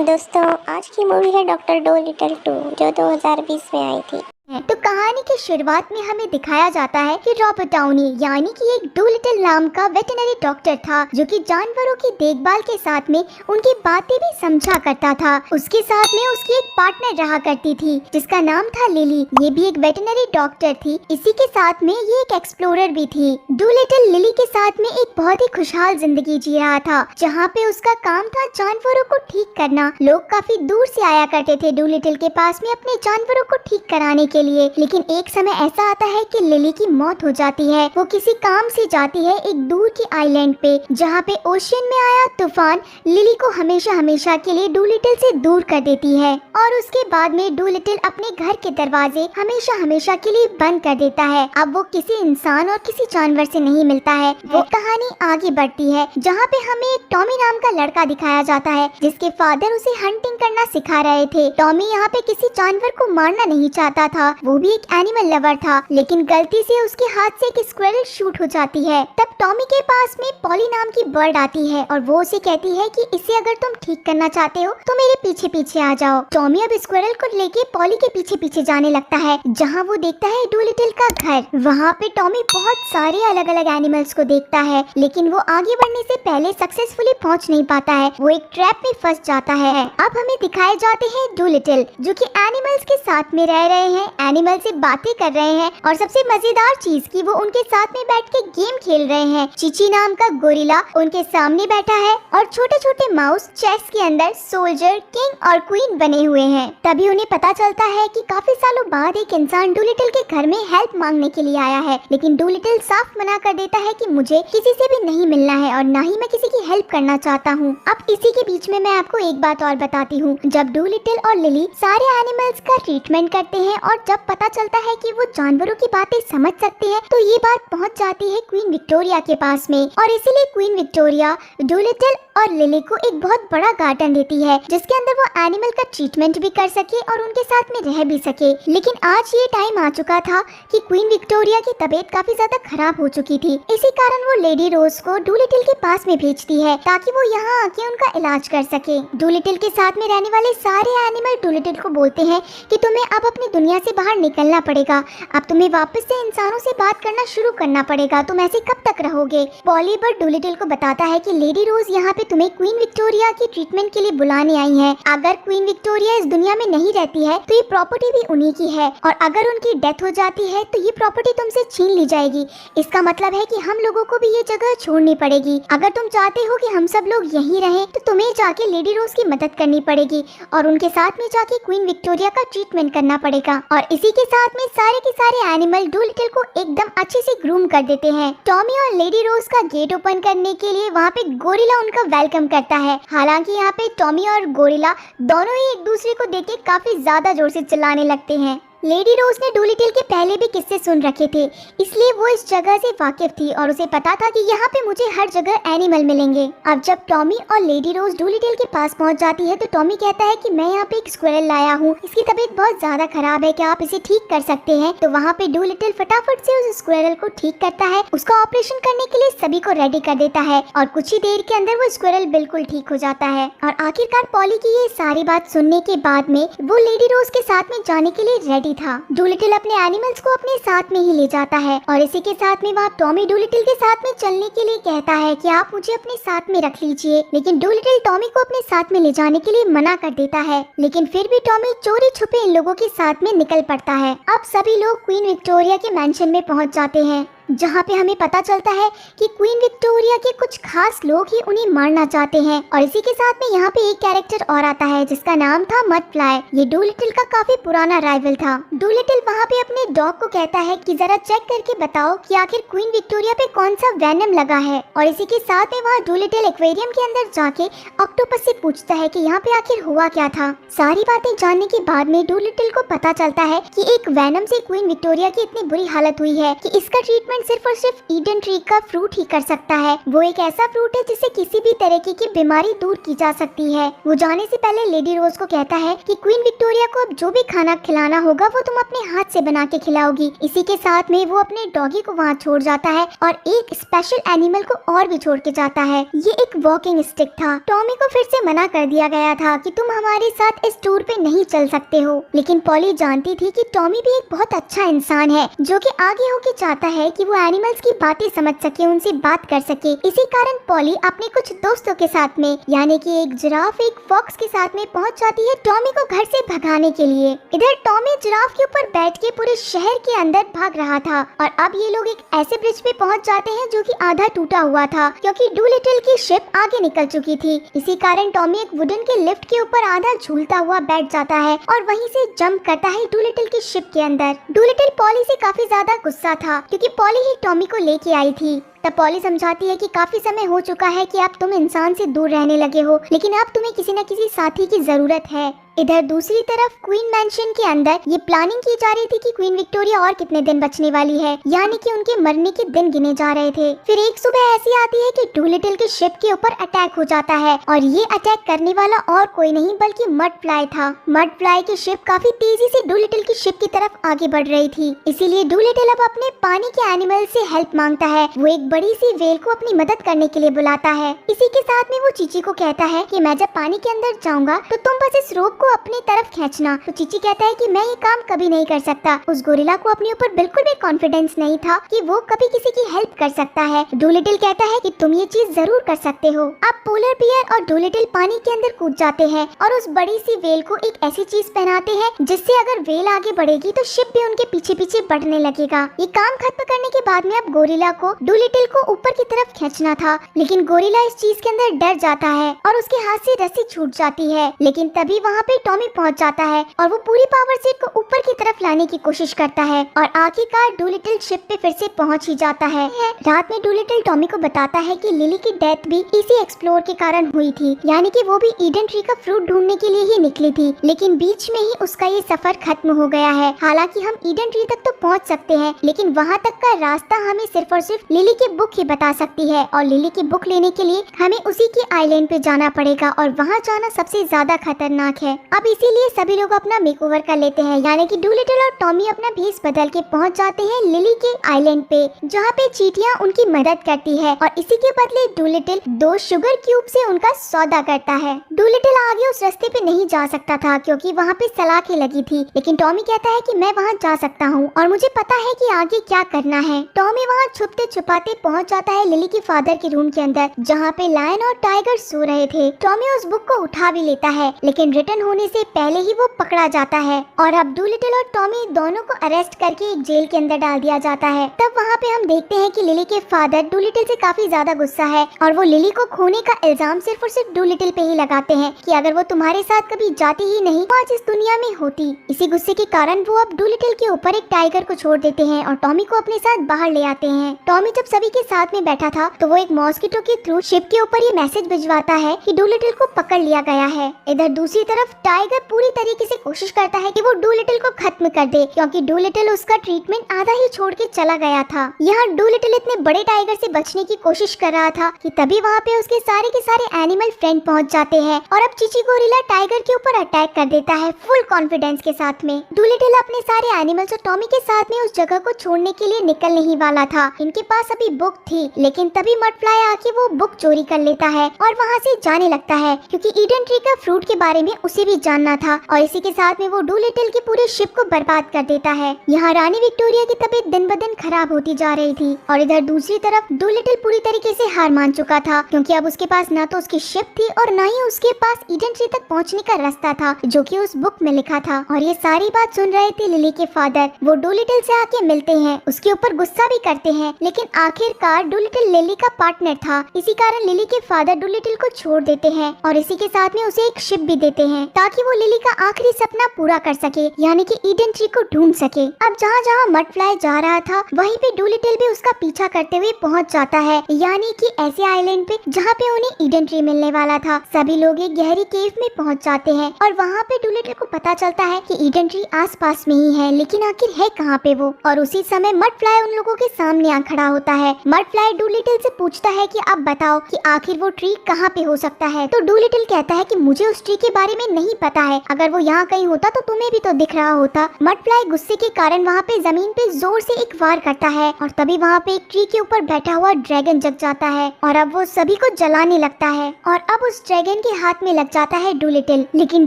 दोस्तों आज की मूवी है डॉक्टर डोलिटल 2 जो 2020 में आई थी। तो कहानी की शुरुआत में हमें दिखाया जाता है कि रॉबर्ट डाउनी यानी कि एक डोलिटल नाम का वेटरनरी डॉक्टर था जो कि जानवरों की देखभाल के साथ में उनकी बातें भी समझा करता था। उसके साथ में उसकी एक पार्टनर रहा करती थी जिसका नाम था लिली। ये भी एक वेटरनरी डॉक्टर थी। इसी के साथ में ये एक एक्सप्लोरर भी थी। डोलिटल लिली के साथ में एक बहुत ही खुशहाल जिंदगी जी रहा था जहाँ पे उसका काम था जानवरों को ठीक करना। लोग काफी दूर से आया करते थे डोलिटल के पास में अपने जानवरों को ठीक कराने के लिए। लेकिन एक समय ऐसा आता है कि लिली की मौत हो जाती है। वो किसी काम से जाती है एक दूर के आइलैंड पे जहाँ पे ओशियन में आया तूफान लिली को हमेशा हमेशा के लिए डोलिटल से दूर कर देती है और उसके बाद में डोलिटल अपने घर के दरवाजे हमेशा हमेशा के लिए बंद कर देता है। अब वो किसी इंसान और किसी जानवर से नहीं मिलता है। वो कहानी आगे बढ़ती है जहाँ पे हमें एक टॉमी नाम का लड़का दिखाया जाता है जिसके फादर उसे हंटिंग करना सिखा रहे थे। टॉमी यहाँ पे किसी जानवर को मारना नहीं चाहता था। वो भी एक एनिमल लवर था लेकिन गलती से उसके हाथ से एक स्क्विरल शूट हो जाती है। तब टॉमी के पास में पॉली नाम की बर्ड आती है और वो उसे कहती है कि इसे अगर तुम ठीक करना चाहते हो तो मेरे पीछे पीछे आ जाओ। टॉमी अब स्क्विरल को लेके पॉली के पीछे पीछे जाने लगता है जहाँ वो देखता है डोलिटल का घर। वहाँ पे टॉमी बहुत सारे अलग अलग एनिमल्स को देखता है लेकिन वो आगे बढ़ने से पहले सक्सेसफुली पहुँच नहीं पाता है। वो एक ट्रैप में फंस जाता है। अब हमें दिखाए जाते हैं डोलिटल जो कि एनिमल्स के साथ में रह रहे हैं, एनिमल से बातें कर रहे हैं और सबसे मजेदार चीज की वो उनके साथ में बैठ के गेम खेल रहे हैं। चीची नाम का गोरिल्ला उनके सामने बैठा है और छोटे छोटे माउस चेस के अंदर सोल्जर, किंग और क्वीन बने हुए हैं। तभी उन्हें पता चलता है कि काफी सालों बाद एक इंसान डोलिटल के घर में हेल्प मांगने के लिए आया है लेकिन डोलिटल साफ मना कर देता है कि मुझे किसी से भी नहीं मिलना है और न ही मैं किसी की हेल्प करना चाहता हूँ। अब इसी के बीच में मैं आपको एक बात और बताती हूँ। जब डोलिटल और लिली सारे एनिमल्स का ट्रीटमेंट करते हैं और जब पता चलता है कि वो जानवरों की बातें समझ सकते हैं तो ये बात पहुंच जाती है क्वीन विक्टोरिया के पास में और इसीलिए क्वीन विक्टोरिया डोलिटल और लिली को एक बहुत बड़ा गार्डन देती है जिसके अंदर वो एनिमल का ट्रीटमेंट भी कर सके और उनके साथ में रह भी सके। लेकिन आज ये टाइम आ चुका था कि क्वीन विक्टोरिया की तबीयत काफी ज्यादा खराब हो चुकी थी। इसी कारण वो लेडी रोज को डोलिटल के पास में भेजती है ताकि वो यहाँ आके उनका इलाज कर सके। डोलिटल के साथ में रहने वाले सारे एनिमल डोलिटल को बोलते हैं कि तुम्हें अब अपनी दुनिया से बाहर निकलना पड़ेगा। अब तुम्हें वापस से इंसानों से बात करना शुरू करना पड़ेगा। तुम ऐसे कब तक रहोगे? पॉली बर्ड डोलिटल को बताता है कि लेडी रोज यहाँ पे तुम्हें क्वीन विक्टोरिया की ट्रीटमेंट के लिए बुलाने आई है। अगर क्वीन विक्टोरिया इस दुनिया में नहीं रहती है तो ये प्रॉपर्टी भी उन्हीं की है और अगर उनकी डेथ हो जाती है तो ये प्रॉपर्टी तुमसे छीन ली जाएगी। इसका मतलब है कि हम लोगों को भी ये जगह छोड़नी पड़ेगी। अगर तुम चाहते हो कि हम सब लोग यहीं रहें तो तुम्हें जाके लेडी रोज की मदद करनी पड़ेगी और उनके साथ में जाके क्वीन विक्टोरिया का ट्रीटमेंट करना पड़ेगा। और इसी के साथ में सारे के सारे एनिमल डोलिटल को एकदम अच्छे से ग्रूम कर देते हैं। टॉमी और लेडी रोज का गेट ओपन करने के लिए वहाँ पे गोरिल्ला उनका वेलकम करता है। हालांकि यहाँ पे टॉमी और गोरिल्ला दोनों ही एक दूसरे को देख के काफी ज्यादा जोर से चिल्लाने लगते हैं। लेडी रोज ने डोलिटल के पहले भी किस्से सुन रखे थे इसलिए वो इस जगह से वाकिफ थी और उसे पता था कि यहाँ पे मुझे हर जगह एनिमल मिलेंगे। अब जब टॉमी और लेडी रोज डोलिटल के पास पहुँच जाती है तो टॉमी कहता है कि मैं यहाँ पे एक स्क्विरल लाया हूँ, इसकी तबीयत बहुत ज्यादा खराब है, क्या आप इसे ठीक कर सकते हैं? तो वहाँ पे डोलिटल फटाफट से उस स्क्विरल को ठीक करता है, उसका ऑपरेशन करने के लिए सभी को रेडी कर देता है और कुछ ही देर के अंदर वो स्क्विरल बिल्कुल ठीक हो जाता है। और आखिरकार पॉली की ये सारी बात सुनने के बाद में वो लेडी रोज के साथ में जाने के लिए रेडी था। डोलिटल अपने एनिमल्स को अपने साथ में ही ले जाता है और इसी के साथ में वहाँ टॉमी डोलिटल के साथ में चलने के लिए कहता है कि आप मुझे अपने साथ में रख लीजिए। लेकिन डोलिटल टॉमी को अपने साथ में ले जाने के लिए मना कर देता है लेकिन फिर भी टॉमी चोरी छुपे इन लोगों के साथ में निकल पड़ता है। अब सभी लोग क्वीन विक्टोरिया के मैंशन में पहुँच जाते हैं जहाँ पे हमें पता चलता है कि क्वीन विक्टोरिया के कुछ खास लोग ही उन्हें मारना चाहते हैं। और इसी के साथ में यहाँ पे एक कैरेक्टर और आता है जिसका नाम था मडफ्लाई। ये डोलिटल का काफी पुराना राइवल था। डोलिटल वहाँ पे अपने डॉग को कहता है कि जरा चेक करके बताओ कि आखिर क्वीन विक्टोरिया पे कौन सा वेनम लगा है। और इसी के साथ में वहाँ डोलिटल एक्वेरियम के अंदर जाके ऑक्टोपस से पूछता है कि यहाँ पे आखिर हुआ क्या था। सारी बातें जानने के बाद में डोलिटल को पता चलता है कि एक वेनम से क्वीन विक्टोरिया की इतनी बुरी हालत हुई है कि इसका ट्रीटमेंट कारण सिर्फ और सिर्फ ईडन ट्री का फ्रूट ही कर सकता है। वो एक ऐसा फ्रूट है जिससे किसी भी तरह की बीमारी दूर की जा सकती है। वो जाने से पहले लेडी रोज को कहता है कि क्वीन विक्टोरिया को अब जो भी खाना खिलाना होगा वो तुम अपने हाथ से बना के खिलाओगी। इसी के साथ में वो अपने डॉगी को वहाँ छोड़ जाता है और एक स्पेशल एनिमल को और भी छोड़ के जाता है। ये एक वॉकिंग स्टिक था। टॉमी को फिर से मना कर दिया गया था कि तुम हमारे साथ इस टूर पे नहीं चल सकते हो, लेकिन पॉली जानती थी कि टॉमी भी एक बहुत अच्छा इंसान है जो कि आगे होके चाहता है कि वो एनिमल्स की बातें समझ सके, उनसे बात कर सके। इसी कारण पॉली अपने कुछ दोस्तों के साथ में यानी कि एक जिराफ एक फॉक्स के साथ में पहुंच जाती है टॉमी को घर से भगाने के लिए। इधर टॉमी जिराफ के ऊपर बैठ के पूरे शहर के अंदर भाग रहा था और अब ये लोग एक ऐसे ब्रिज पे पहुंच जाते हैं जो कि आधा टूटा हुआ था क्योंकि डूलिटल की शिप आगे निकल चुकी थी। इसी कारण टॉमी एक वुडन के लिफ्ट के ऊपर आधा झूलता हुआ बैठ जाता है और वहीं से जंप करता है डूलिटल की शिप के अंदर। डूलिटल पॉली से काफी ज्यादा गुस्सा था क्योंकि पॉली ही टॉमी को लेके आई थी। तब पॉली समझाती है कि काफी समय हो चुका है कि अब तुम इंसान से दूर रहने लगे हो, लेकिन अब तुम्हें किसी न किसी साथी की जरूरत है। इधर दूसरी तरफ क्वीन मैंशन के अंदर ये प्लानिंग की जा रही थी कि क्वीन विक्टोरिया और कितने दिन बचने वाली है, यानी कि उनके मरने के दिन गिने जा रहे थे। फिर एक सुबह ऐसी आती है कि डूलिटल के शिप के ऊपर अटैक हो जाता है और ये अटैक करने वाला और कोई नहीं बल्कि मड फ्लाई था। मड फ्लाई की शिप काफी तेजी से डूलिटल की शिप की तरफ आगे बढ़ रही थी, इसीलिए डूलिटल अब अपने पानी के एनिमल से हेल्प मांगता है। वो एक बड़ी सी वेल को अपनी मदद करने के लिए बुलाता है। इसी के साथ में वो चीची को कहता है कि मैं जब पानी के अंदर जाऊंगा तो तुम बस इस रोप को अपनी तरफ खींचना। तो चीची कहता है कि मैं ये काम कभी नहीं कर सकता। उस गोरिल्ला को अपने ऊपर बिल्कुल भी कॉन्फिडेंस नहीं था कि वो कभी किसी की हेल्प कर सकता है। डूलिटल कहता है कि तुम ये चीज जरूर कर सकते हो। अब पोलर बियर और डूलिटल पानी के अंदर कूद जाते हैं और उस बड़ी सी वेल को एक ऐसी चीज पहनाते हैं जिससे अगर वेल आगे बढ़ेगी तो शिप भी उनके पीछे पीछे बढ़ने लगेगा। ये काम खत्म करने के बाद में अब गोरिल्ला को डूलिटल को ऊपर की तरफ खींचना था, लेकिन गोरिल्ला इस चीज के अंदर डर जाता है और उसके हाथ से रस्सी छूट जाती है। लेकिन तभी वहाँ पे टॉमी पहुँच जाता है और वो पूरी पावर सेट को ऊपर की तरफ लाने की कोशिश करता है और आखिरकार डूलिटल शिप पे फिर से पहुँच ही जाता है। रात में डूलिटल टॉमी को बताता है कि लिली की डेथ भी इसी एक्सप्लोर के कारण हुई थी, यानी कि वो भी ईडन ट्री का फ्रूट ढूंढने के लिए ही निकली थी, लेकिन बीच में ही उसका ये सफर खत्म हो गया है। हालांकि हम ईडन ट्री तक तो पहुंच सकते हैं, लेकिन वहां तक का रास्ता हमें सिर्फ और सिर्फ लिली की बुक ही बता सकती है और लिली की बुक लेने के लिए हमें उसी की आइलैंड पे जाना पड़ेगा और वहाँ जाना सबसे ज्यादा खतरनाक है। अब इसीलिए सभी लोग अपना मेकओवर कर लेते हैं, यानी कि डूलिटल और टॉमी अपना भेस बदल के पहुँच जाते हैं लिली के आइलैंड पे, जहाँ पे चींटियाँ उनकी मदद करती है और इसी के बदले डूलिटल 2 शुगर क्यूब से उनका सौदा करता है। डूलिटल आगे उस रास्ते पे नहीं जा सकता था क्योंकि वहाँ पे सलाखें लगी थी, लेकिन टॉमी कहता है कि मैं वहाँ जा सकता हूँ और मुझे पता है कि आगे क्या करना है। टॉमी वहाँ छुपते छुपाते पहुँच जाता है लिली के फादर के रूम के अंदर, जहाँ पे लायन और टाइगर सो रहे थे। टॉमी उस बुक को उठा भी लेता है, लेकिन रिटर्न होने से पहले ही वो पकड़ा जाता है और अब डूलिटल और टॉमी दोनों को अरेस्ट करके एक जेल के अंदर डाल दिया जाता है। तब वहाँ पे हम देखते हैं कि लिली के फादर डूलिटल से काफी ज्यादा गुस्सा है और वो लिली को खोने का इल्जाम सिर्फ और सिर्फ डूलिटल पे ही लगाते हैं कि अगर वो तुम्हारे साथ कभी जाती ही नहीं तो आज इस दुनिया में होती। इसी गुस्से के कारण वो अब डूलिटल के ऊपर एक टाइगर को छोड़ देते हैं और टॉमी को अपने साथ बाहर ले आते हैं। टॉमी जब सभी के साथ में बैठा था तो वो एक मॉस्किटो के थ्रू शिप के ऊपर ये मैसेज भिजवाता है कि डूलिटल को पकड़ लिया गया है। इधर दूसरी तरफ टाइगर पूरी तरीके से कोशिश करता है कि वो डूलिटल को खत्म कर दे, क्योंकि डूलिटल उसका ट्रीटमेंट आधा ही छोड़ के चला गया था। यहाँ डूलिटल इतने बड़े टाइगर से बचने की कोशिश कर रहा था कि तभी वहाँ पे उसके सारे के सारे एनिमल फ्रेंड पहुँच जाते हैं और अब चीची गोरिल्ला टाइगर के ऊपर अटैक कर देता है फुल कॉन्फिडेंस के साथ में। डूलिटल अपने सारे एनिमल्स और टॉमी के साथ में उस जगह को छोड़ने के लिए निकलने ही वाला था। इनके पास अभी बुक थी, लेकिन तभी मडफ्लाई आके वो बुक चोरी कर लेता है और वहाँ से जाने लगता है क्योंकि ईडन ट्री का फ्रूट के बारे में उसे भी जानना था और इसी के साथ में वो डूलिटल की पूरे शिप को बर्बाद कर देता है। यहाँ रानी विक्टोरिया की तबीयत दिन ब दिन खराब होती जा रही थी और इधर दूसरी तरफ डूलिटल पूरी तरीके से हार मान चुका था क्योंकि अब उसके पास ना तो उसकी शिप थी और ना ही उसके पास ईडन ट्री तक पहुँचने का रास्ता था जो कि उस बुक में लिखा था। और ये सारी बात सुन रहे थे लिली के फादर। वो डूलिटल से आके मिलते हैं, उसके ऊपर गुस्सा भी करते हैं, लेकिन आखिर आखिरकार डूलिटल लिली का पार्टनर था। इसी कारण लिली के फादर डूलिटल को छोड़ देते हैं और इसी के साथ में उसे एक शिप भी देते हैं ताकि वो लिली का आखिरी सपना पूरा कर सके, यानी कि ईडन ट्री को ढूंढ सके। अब जहाँ जहाँ मडफ्लाई जा रहा था वहीं पे डूलिटल भी उसका पीछा करते हुए पहुँच जाता है, यानी कि ऐसे आइलैंड पे जहाँ पे उन्हें ईडन ट्री मिलने वाला था। सभी लोग एक गहरी केव में पहुँच जाते हैं और वहाँ पे डूलिटल को पता चलता है कि ईडन ट्री आस पास में ही है, लेकिन आखिर है कहाँ पे वो। और उसी समय मडफ्लाई उन लोगों के सामने आ खड़ा होता है। मडफ्लाई डूलिटल से पूछता है कि अब बताओ कि आखिर वो ट्री कहाँ पे हो सकता है। तो डूलिटल कहता है कि मुझे उस ट्री के बारे में नहीं पता है, अगर वो यहाँ कहीं होता तो तुम्हें भी तो दिख रहा होता। मडफ्लाई गुस्से के कारण वहाँ पे जमीन पे जोर से एक वार करता है और तभी वहाँ पे एक ट्री के ऊपर बैठा हुआ ड्रैगन जग जाता है और अब वो सभी को जलाने लगता है और अब उस ड्रैगन के हाथ में लग जाता है डूलिटल। लेकिन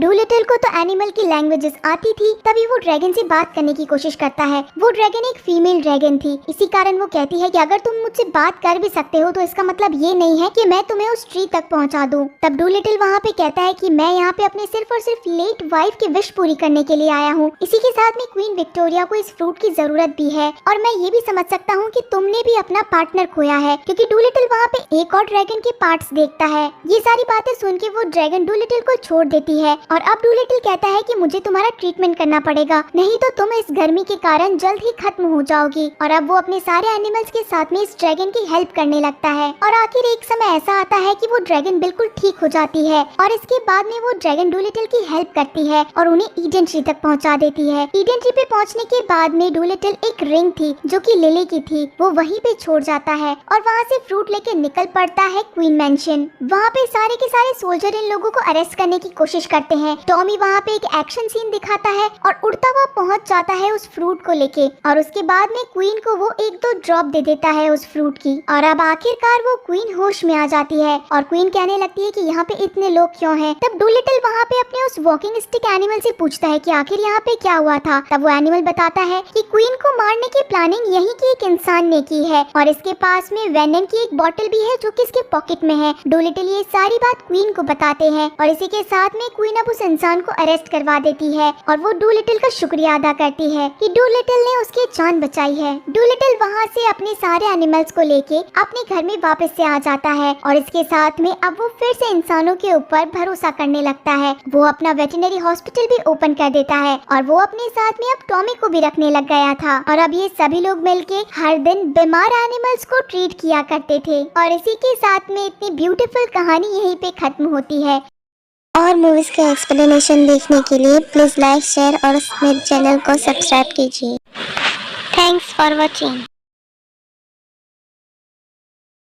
डूलिटल को तो एनिमल की लैंग्वेजेस आती थी, तभी वो ड्रैगन से बात करने की कोशिश करता है। वो ड्रैगन एक फीमेल ड्रैगन थी, इसी कारण वो कहती है कि अगर तुम मुझसे बात कर भी सकते हो तो इसका मतलब ये नहीं है कि मैं तुम्हें उस ट्री तक पहुंचा दूं। तब डूलिटल वहाँ पे कहता है कि मैं यहाँ पे अपने सिर्फ और सिर्फ लेट वाइफ की विश पूरी करने के लिए आया हूँ। इसी के साथ में क्वीन विक्टोरिया को इस फ्रूट की जरूरत भी है और मैं ये भी समझ सकता हूँ कि तुमने भी अपना पार्टनर खोया है, क्योंकि डूलिटल वहाँ पे एक और ड्रैगन के पार्ट्स देखता है। ये सारी बातें सुन के वो ड्रैगन डूलिटल को छोड़ देती है और अब डूलिटल कहता है कि मुझे तुम्हारा ट्रीटमेंट करना पड़ेगा, नहीं तो तुम इस गर्मी के कारण जल्द ही खत्म हो जाओगी। और अब वो अपने सारे एनिमल्स के साथ में इस ड्रैगन की हेल्प करने लगता है और आखिर एक समय ऐसा आता है कि वो ड्रैगन बिल्कुल ठीक हो जाती है और इसके बाद में वो ड्रैगन डूलिटल की हेल्प करती है और उन्हें ईडन ट्री तक पहुंचा देती है। ईडन ट्री पे पहुंचने के बाद में डूलिटल एक रिंग थी जो कि लिली की थी, वो वहीं पे छोड़ जाता है और वहाँ से फ्रूट लेके निकल पड़ता है क्वीन मैंशन। वहाँ पे सारे के सारे सोल्जर इन लोगों को अरेस्ट करने की कोशिश करते हैं। टॉमी वहाँ पे एक एक्शन सीन दिखाता है और उड़ता हुआ पहुँच जाता है उस फ्रूट को लेके और उसके बाद में क्वीन को वो एक दो ड्रॉप दे देता है उस फ्रूट की और अब आखिरकार वो क्वीन होश में आ जाती है और क्वीन कहने लगती है कि यहाँ पे इतने लोग क्यों हैं। तब डूलिटल वहाँ पे अपने उस वॉकिंग स्टिक एनिमल से पूछता है कि आखिर यहाँ पे क्या हुआ था। तब वो एनिमल बताता है कि क्वीन को मारने की प्लानिंग यहीं की एक इंसान ने की है और इसके पास में वेनम की एक बॉटल भी है जो कि इसके पॉकेट में है। डूलिटल ये सारी बात क्वीन को बताते हैं और इसी के साथ में क्वीन अब उस इंसान को अरेस्ट करवा देती है और वो डूलिटल का शुक्रिया अदा करती है कि डूलिटल ने उसकी जान बचाई है। डूलिटल वहाँ से अपने सारे एनिमल्स को लेके अपने घर में वापस से आ जाता है और इसके साथ में अब वो फिर से इंसानों के ऊपर भरोसा करने लगता है। वो अपना वेटरनरी हॉस्पिटल भी ओपन कर देता है और वो अपने साथ में अब टॉमी को भी रखने लग गया था और अब ये सभी लोग मिलके हर दिन बीमार एनिमल्स को ट्रीट किया करते थे और इसी के साथ में इतनी ब्यूटीफुल कहानी यहीं पे खत्म होती है। और मूवीज के एक्सप्लेनेशन देखने के लिए प्लीज लाइक, शेयर और मेरे चैनल को सब्सक्राइब कीजिए। Thanks for watching.